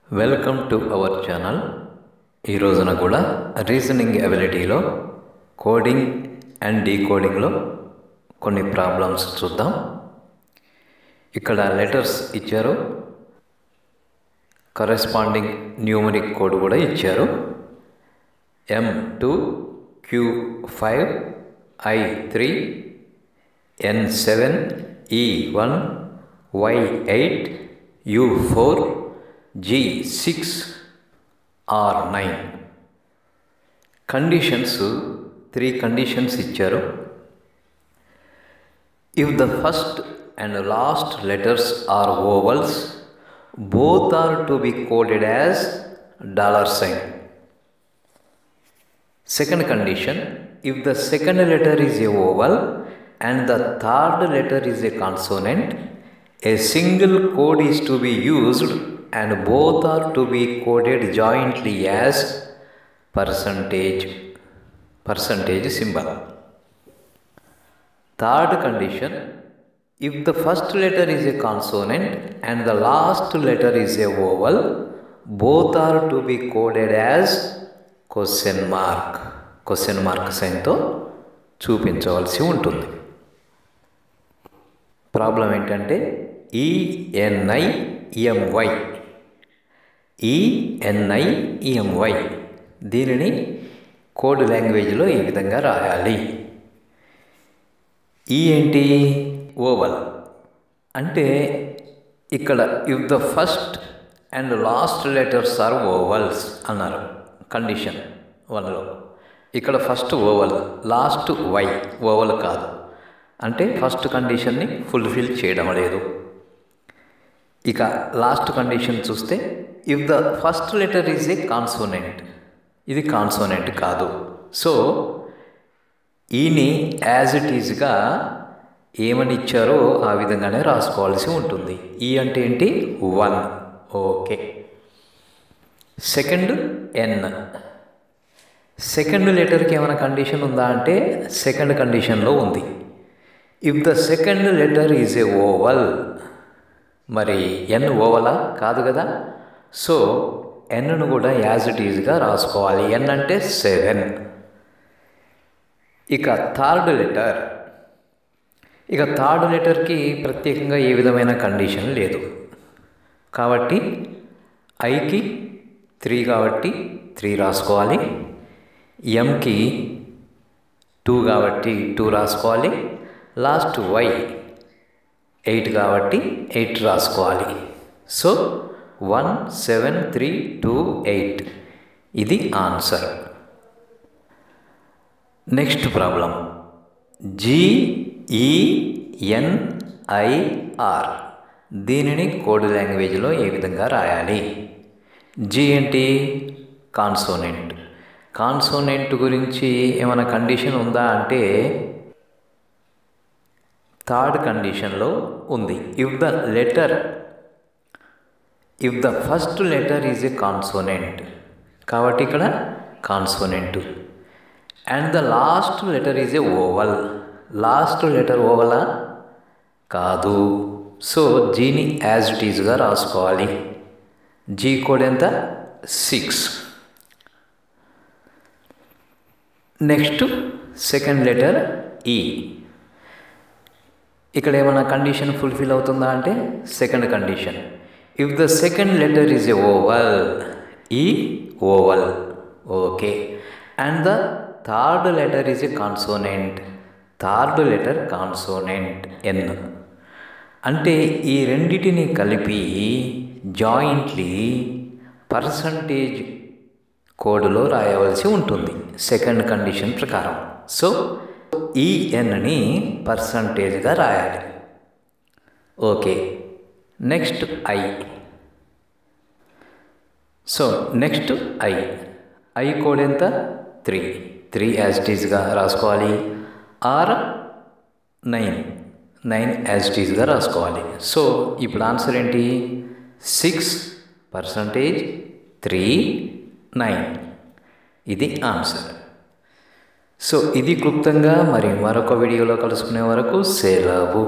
Welcome to our channel. ఈ రోజున కూడా రీజనింగ్ ఎబిలిటీలో కోడింగ్ అండ్ డీకోడింగ్లో కొన్ని ప్రాబ్లమ్స్ చూద్దాం. ఇక్కడ లెటర్స్ ఇచ్చారు, కరెస్పాండింగ్ న్యూమరిక్ కోడ్ కూడా ఇచ్చారు. M2 Q5 I3 N7 E1 Y8 U4 G6 R9. Conditions 3 conditions ఇచ్చారు. If the first and last letters are vowels, both are to be coded as $sign. Second condition, if the second letter is a vowel and the third letter is a consonant, a single code is to be used and both are to be coded jointly as percentage symbol. Third condition, if the first letter is a consonant and the last letter is a vowel, both are to be coded as question mark సైన్తో చూపించవలసి ఉంటుంది. Problem ఏంటంటే ENIEMY దీనిని code లాంగ్వేజ్లో ఈ విధంగా రాయాలి. ఏంటి? ఓవల్. అంటే ఇక్కడ if the first and last letters are vowels అన్నారు కండిషన్ 1లో. ఇక్కడ first vowel, last Y, vowel కాదు. అంటే ఫస్ట్ కండిషన్ని ఫుల్ఫిల్ చేయడం లేదు. ఇక లాస్ట్ కండిషన్ చూస్తే if the first letter is a consonant, ఇది కాన్సోనెంట్ కాదు. సో ఈని యాజ్ ఇట్ ఈజ్గా ఏమని ఇచ్చారో ఆ విధంగానే రాసుకోవాల్సి ఉంటుంది. ఈ అంటే ఏంటి? 1. ఓకే. సెకండ్ ఎన్. సెకండ్ లెటర్కి ఏమైనా కండిషన్ ఉందా అంటే సెకండ్ కండిషన్లో ఉంది. If the second letter is a oval, మరి ఎన్ ఓవలా? కాదు కదా. సో ఎన్ను కూడా యాజ్ ఇట్ ఈజ్గా రాసుకోవాలి. ఎన్ అంటే 7. ఇక థర్డ్ లెటర్కి ప్రత్యేకంగా ఏ విధమైన కండిషన్ లేదు కాబట్టి ఐకి 3 కాబట్టి 3 రాసుకోవాలి. ఎంకి 2 కాబట్టి 2 రాసుకోవాలి. లాస్ట్ వై 8 కాబట్టి 8 రాసుకోవాలి. సో 1 7 3 2 8 ఇది ఆన్సర్. నెక్స్ట్ ప్రాబ్లం GENIR దీనిని కోడ్ లాంగ్వేజ్లో ఏ విధంగా రాయాలి? జీ ఏంటి? కాన్సోనెంట్. కాన్సోనెంట్ గురించి ఏమైనా కండిషన్ ఉందా అంటే థర్డ్ కండిషన్లో ఉంది. If the first letter is a consonant కాబట్టి ఇక్కడ consonant. And the last letter is a vowel, last letter ఓవలా? కాదు. సో జీని యాజ్ ఇట్ ఈజ్గా రాసుకోవాలి. జీ కోడ్ ఎంత? 6. నెక్స్ట్ సెకండ్ లెటర్ ఈ. ఇక్కడ ఏమైనా కండిషన్ ఫుల్ఫిల్ అవుతుందా అంటే second condition, if the second letter is a vowel, E vowel. Okay. And the third letter is a consonant, third letter consonant N. అంటే ఈ రెండిటిని కలిపి జాయింట్లీ పర్సంటేజ్ కోడ్లో రాయవలసి ఉంటుంది సెకండ్ కండిషన్ ప్రకారం. సో ఈ ఎన్ని పర్సంటేజ్గా రాయాలి. Okay. Next I. So next I code ఎంత? 3 యాజ్ ఇట్ ఈజ్గా రాసుకోవాలి. ఆర్ 9 యాజ్ ఇట్ ఈజ్గా రాసుకోవాలి. సో ఇప్పుడు ఆన్సర్ ఏంటి? 6% 3 9 ఇది ఆన్సర్. సో ఇది క్లుప్తంగా. మరి మరొక వీడియోలో కలుసుకునే వరకు సెలవు.